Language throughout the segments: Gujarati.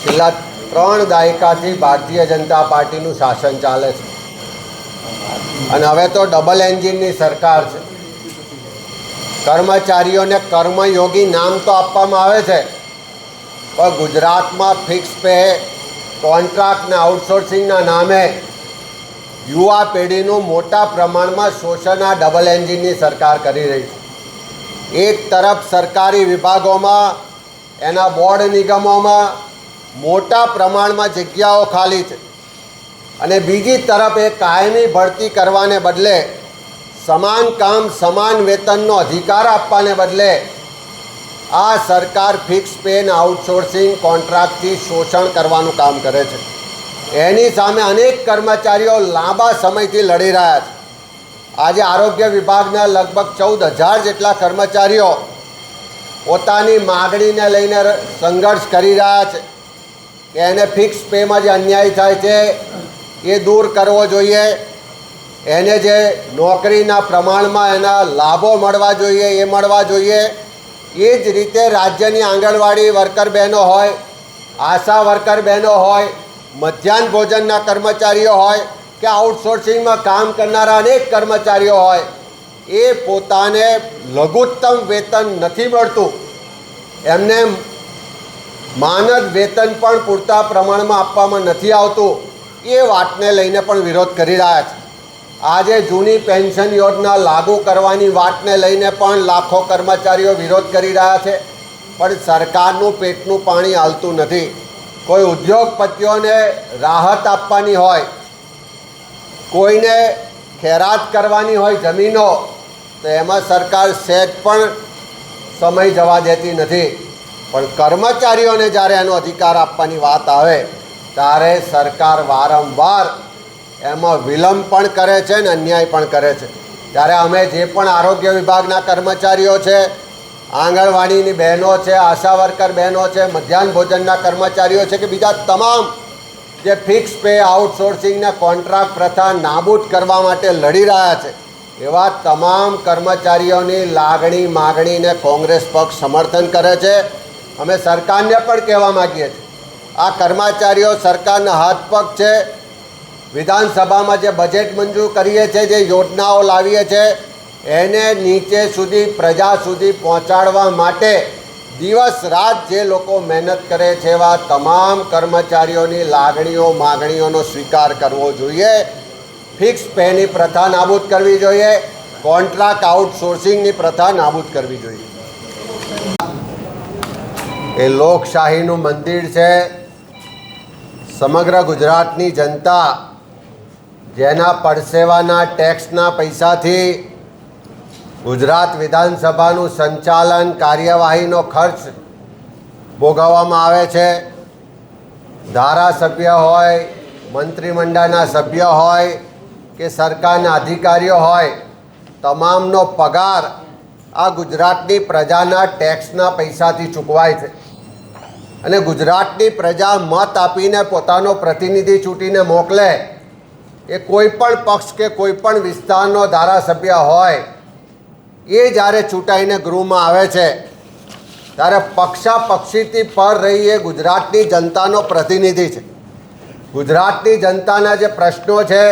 છેલ્લા 3 દાયકાથી ભારતીય જનતા પાર્ટીનું શાસન ચાલે છે અને હવે તો ડબલ એન્જિનની સરકાર છે. કર્મચારીઓને કર્મયોગી નામ તો આપવામાં આવે છે, પણ ગુજરાતમાં ફિક્સ પે, કોન્ટ્રાક્ટ ને આઉટસોર્સિંગના નામે યુવા પેઢીનું મોટા પ્રમાણમાં શોષણ આ ડબલ એન્જિનની સરકાર કરી રહી છે. એક તરફ સરકારી વિભાગોમાં, એના બોર્ડ નિગમોમાં મોટા પ્રમાણમાં જગ્યાઓ ખાલી છે અને બીજી તરફ એ કાયમી ભરતી કરવાને બદલે, સમાન કામ સમાન વેતનનો અધિકાર આપવાને બદલે આ સરકાર ફિક્સ પે અને આઉટસોર્સિંગ કોન્ટ્રાક્ટથી શોષણ કરવાનું કામ કરે છે. એની સામે અનેક કર્મચારીઓ લાંબા સમયથી લડી રહ્યા છે. આજે આરોગ્ય વિભાગના લગભગ 14,000 જેટલા કર્મચારીઓ પોતાની માગણીને લઈને સંઘર્ષ કરી રહ્યા છે કે એને ફિક્સ પેમાં જે અન્યાય થાય છે એ દૂર કરવો જોઈએ, એને જે નોકરીના પ્રમાણમાં એના લાભો મળવા જોઈએ એ મળવા જોઈએ. એ જ રીતે રાજ્યની આંગણવાડી વર્કર બહેનો હોય, આશા વર્કર બહેનો હોય, મધ્યાહન ભોજનના કર્મચારીઓ હોય કે આઉટસોર્સિંગમાં કામ કરનારા અનેક કર્મચારીઓ હોય, એ પોતાને લઘુત્તમ વેતન નથી મળતું, એમને માનદ વેતન પણ પૂરતા પ્રમાણમાં આપવામાં નથી આવતું, એ વાતને લઈને પણ વિરોધ કરી રહ્યા છે. આજે જૂની પેન્શન યોજના લાગુ કરવાની વાતને લઈને પણ લાખો કર્મચારીઓ વિરોધ કરી રહ્યા છે, પણ સરકારનું પેટનું પાણી હાલતું નથી. કોઈ ઉદ્યોગપતિઓને રાહત આપવાની હોય, કોઈને ખેરાત કરવાની હોય જમીનો, તો એમાં સરકાર સહેજ પણ સમય જવા દેતી નથી. પણ કર્મચારીઓને જ્યારે એનો અધિકાર આપવાની વાત આવે ત્યારે સરકાર વારંવાર એમાં વિલંબ પણ કરે છે ને અન્યાય પણ કરે છે. ત્યારે અમે જે પણ આરોગ્ય વિભાગના કર્મચારીઓ છે, આંગણવાડીની બહેનો છે, આશા વર્કર બહેનો છે, મધ્યાહન ભોજનના કર્મચારીઓ છે કે બીજા તમામ જે ફિક્સ પે, આઉટસોર્સિંગના કોન્ટ્રાક્ટ પ્રથા નાબૂદ કરવા માટે લડી રહ્યા છે, એવા તમામ કર્મચારીઓની લાગણી માગણીને કોંગ્રેસ પક્ષ સમર્થન કરે છે. અમે સરકારને પણ કહેવા માગીએ છીએ, આ કર્મચારીઓ સરકારના હાથ પગ છે. વિધાનસભામાં જે બજેટ મંજૂર કરીએ છીએ, જે યોજનાઓ લાવીએ છીએ, એને નીચે સુધી પ્રજા સુધી પહોંચાડવા માટે દિવસ રાત જે લોકો મહેનત કરે છે, એવા તમામ કર્મચારીઓની લાગણીઓ માગણીઓનો સ્વીકાર કરવો જોઈએ. ફિક્સ પેની પ્રથા નાબૂદ કરવી જોઈએ, કોન્ટ્રાક્ટ આઉટસોર્સિંગની પ્રથા નાબૂદ કરવી જોઈએ. એ લોકશાહીનું મંદિર છે. સમગ્ર ગુજરાતની જનતા જેના પરસેવાના ટેક્સના પૈસાથી ગુજરાત વિધાનસભાનું સંચાલન, કાર્યવાહીનો ખર્ચ ભોગવવામાં આવે છે. ધારાસભ્ય હોય, મંત્રીમંડળના સભ્ય હોય કે સરકારના અધિકારીઓ હોય, તમામનો પગાર આ ગુજરાતની પ્રજાના ટેક્સના પૈસાથી ચૂકવાય છે. અને ગુજરાતની પ્રજા મત આપીને પોતાનો પ્રતિનિધિ ચૂંટીને મોકલે, એ કોઈ પણ પક્ષ કે કોઈ પણ વિસ્તારનો ધારાસભ્ય હોય, એ જ્યારે ચૂંટાઈને ગૃહમાં આવે છે ત્યારે પક્ષાપક્ષીથી પર રહી એ ગુજરાતની જનતાનો પ્રતિનિધિ છે. ગુજરાતની જનતાના જે પ્રશ્નો છે,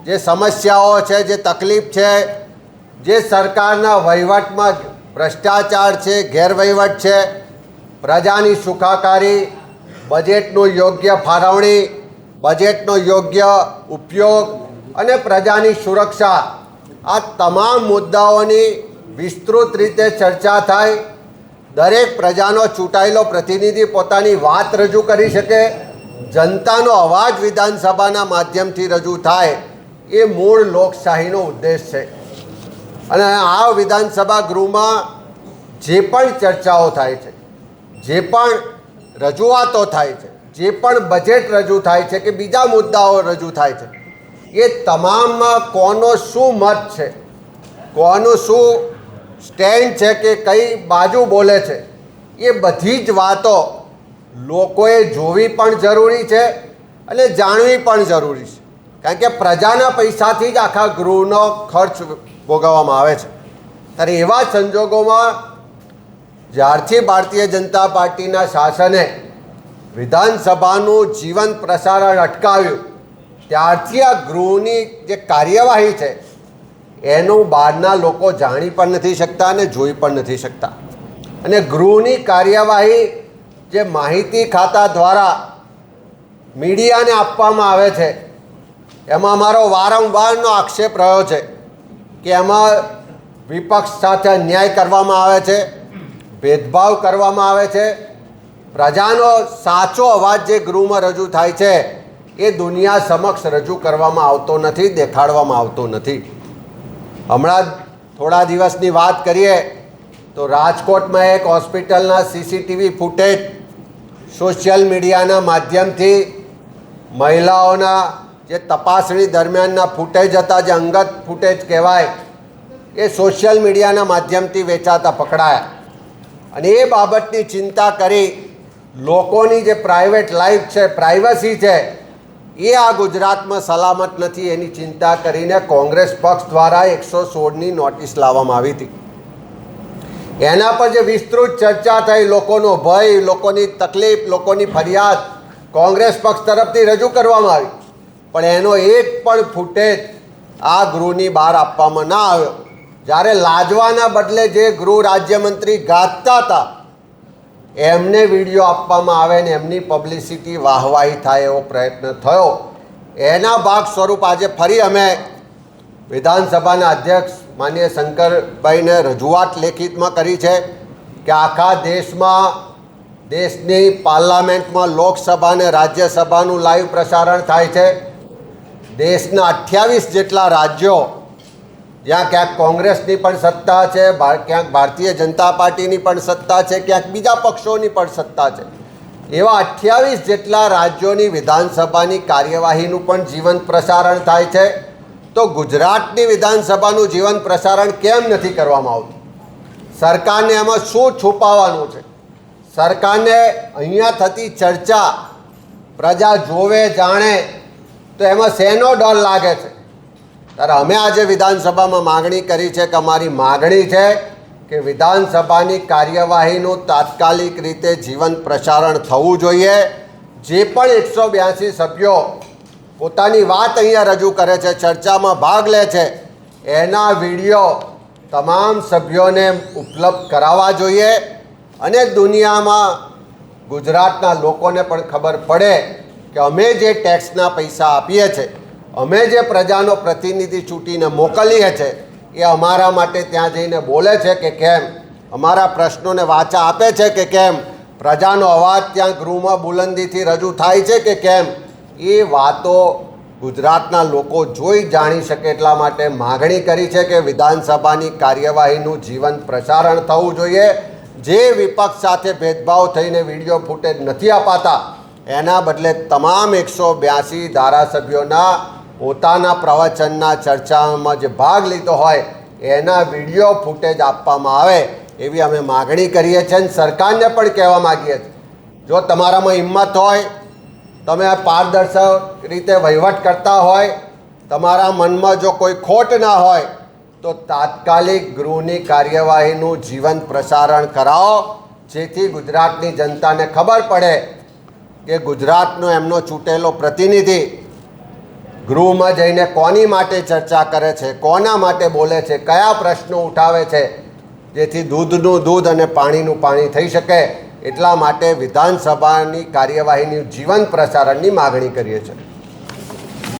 જે સમસ્યાઓ છે, જે તકલીફ છે, જે સરકારના વહીવટમાં ભ્રષ્ટાચાર છે, ગેરવહીવટ છે, પ્રજાની સુખાકારી, બજેટનું યોગ્ય ફાળવણી, બજેટનો યોગ્ય ઉપયોગ અને પ્રજાની સુરક્ષા, આ તમામ મુદ્દાઓની વિસ્તૃત રીતે ચર્ચા થાય. દરેક પ્રજાનો ચૂંટાયેલો પ્રતિનિધિ પોતાની વાત રજૂ કરી શકે, જનતાનો અવાજ વિધાનસભાના માધ્યમથી રજૂ થાય, એ મૂળ લોકશાહીનો ઉદ્દેશ છે. અને આ વિધાનસભા ગૃહમાં જે પણ ચર્ચાઓ થાય છે, જે પણ રજૂઆતો થાય છે, જે પણ બજેટ રજૂ થાય છે કે બીજા મુદ્દાઓ રજૂ થાય છે, એ તમામમાં કોનો શું મત છે, કોનું શું સ્ટેન્ડ છે કે કઈ બાજુ બોલે છે, એ બધી જ વાતો લોકોએ જોવી પણ જરૂરી છે અને જાણવી પણ જરૂરી છે. કારણ કે પ્રજાના પૈસાથી જ આખા ગૃહનો ખર્ચ ભોગવવામાં આવે છે. ત્યારે એવા સંજોગોમાં જ્યારથી ભારતીય જનતા પાર્ટીના શાસને વિધાનસભાનું જીવન પ્રસારણ અટકાવ્યું ત્યારથી આ ગૃહની જે કાર્યવાહી છે એનું બહારના લોકો જાણી પણ નથી શકતા અને જોઈ પણ નથી શકતા. અને ગૃહની કાર્યવાહી જે માહિતી ખાતા દ્વારા મીડિયાને આપવામાં આવે છે એમાં અમારો વારંવારનો આક્ષેપ રહ્યો છે કે એમાં વિપક્ષ સાથે અન્યાય કરવામાં આવે છે, ભેદભાવ કરવામાં આવે છે. પ્રજાનો સાચો અવાજ જે ગૃહમાં રજૂ થાય છે એ દુનિયા સમક્ષ રજૂ કરવામાં આવતો નથી, દેખાડવામાં આવતો નથી. હમણાં થોડા દિવસની વાત કરીએ તો રાજકોટમાં એક હોસ્પિટલના સીસીટીવી ફૂટેજ સોશિયલ મીડિયાના માધ્યમથી મહિલાઓના જે તપાસણી દરમિયાનના ફૂટેજ હતા, જે અંગત ફૂટેજ કહેવાય, એ સોશિયલ મીડિયાના માધ્યમથી વેચાતા પકડાયા. અને એ બાબતની ચિંતા કરી લોકોની જે પ્રાઇવેટ લાઈફ છે, પ્રાઇવસી છે, એ આ ગુજરાતમાં સલામત નથી એની ચિંતા કરીને કોંગ્રેસ પક્ષ દ્વારા 116ની નોટિસ લાવવામાં આવી હતી. એના પર જે વિસ્તૃત ચર્ચા થઈ, લોકોનો ભય, લોકોની તકલીફ, લોકોની ફરિયાદ કોંગ્રેસ પક્ષ તરફથી રજૂ કરવામાં આવી, પણ એનો એક પણ ફૂટેજ આ ગૃહની બહાર આપવામાં ના આવ્યો. જ્યારે લાજવાના બદલે જે ગૃહ રાજ્યમંત્રી ગાજતા હતા એમને વિડીયો આપવામાં આવે ને એમની પબ્લિસિટી વાહવાહી થાય એવો પ્રયત્ન થયો. એના ભાગ સ્વરૂપ આજે ફરી અમે વિધાનસભાના અધ્યક્ષ માનનીય શંકરભાઈને રજૂઆત લેખિતમાં કરી છે કે આખા દેશમાં, દેશની પાર્લામેન્ટમાં લોકસભા અને રાજ્યસભાનું લાઈવ પ્રસારણ થાય છે. દેશના 28 જેટલા રાજ્યો જ્યાં ક્યાંક કોંગ્રેસની પણ સત્તા છે, ક્યાંક ભારતીય જનતા પાર્ટીની પણ સત્તા છે, ક્યાંક બીજા પક્ષોની પણ સત્તા છે, એવા 28 જેટલા રાજ્યોની વિધાનસભાની કાર્યવાહીનું પણ જીવંત પ્રસારણ થાય છે. તો ગુજરાતની વિધાનસભાનું જીવંત પ્રસારણ કેમ નથી કરવામાં આવતું? સરકારને એમાં શું છુપાવવાનું છે? સરકારને અહીંયા થતી ચર્ચા પ્રજા જોવે, જાણે, તો એમાં શેનો ડર લાગે છે? ત્યારે અમે આજે વિધાનસભામાં માગણી કરી છે કે અમારી માગણી છે કે વિધાનસભાની કાર્યવાહીનું તાત્કાલિક રીતે જીવંત પ્રસારણ થવું જોઈએ. જે પણ 182 સભ્યો પોતાની વાત અહીંયા રજૂ કરે છે, ચર્ચામાં ભાગ લે છે, એના વિડીયો તમામ સભ્યોને ઉપલબ્ધ કરાવવા જોઈએ અને દુનિયામાં ગુજરાતના લોકોને પણ ખબર પડે કે અમે જે ટેક્સના પૈસા આપીએ છીએ, અમે જે પ્રજાનો પ્રતિનિધિ ચૂંટીને મોકલીએ છીએ, એ અમારા માટે ત્યાં જઈને બોલે છે કે કેમ, અમારા પ્રશ્નોને વાચા આપે છે કે કેમ, પ્રજાનો અવાજ ત્યાં ગૃહમાં બુલંદીથી રજૂ થાય છે કે કેમ, એ વાતો ગુજરાતના લોકો જોઈ જાણી શકે એટલા માટે માગણી કરી છે કે વિધાનસભાની કાર્યવાહીનું જીવંત પ્રસારણ થવું જોઈએ. જે વિપક્ષ સાથે ભેદભાવ થઈને વિડીયો ફૂટેજ નથી અપાતા એના બદલે તમામ 182 ધારાસભ્યોના પોતાના પ્રવચનના ચર્ચામાં જે ભાગ લીધો હોય એના વિડીયો ફૂટેજ આપવામાં આવે એવી અમે માગણી કરીએ છીએ. અને સરકારને પણ કહેવા માગીએ છીએ, જો તમારામાં હિંમત હોય, તમે પારદર્શક રીતે વહીવટ કરતા હોય, તમારા મનમાં જો કોઈ ખોટ ના હોય, તો તાત્કાલિક ગૃહની કાર્યવાહીનું જીવંત પ્રસારણ કરાવો, જેથી ગુજરાતની જનતાને ખબર પડે કે ગુજરાતનો એમનો ચૂંટેલો પ્રતિનિધિ ગૃહમાં જઈને કોની માટે ચર્ચા કરે છે, કોના માટે બોલે છે, કયા પ્રશ્નો ઉઠાવે છે, જેથી દૂધનું દૂધ અને પાણીનું પાણી થઈ શકે. એટલા માટે વિધાનસભાની કાર્યવાહીની જીવંત પ્રસારણની માગણી કરીએ છીએ.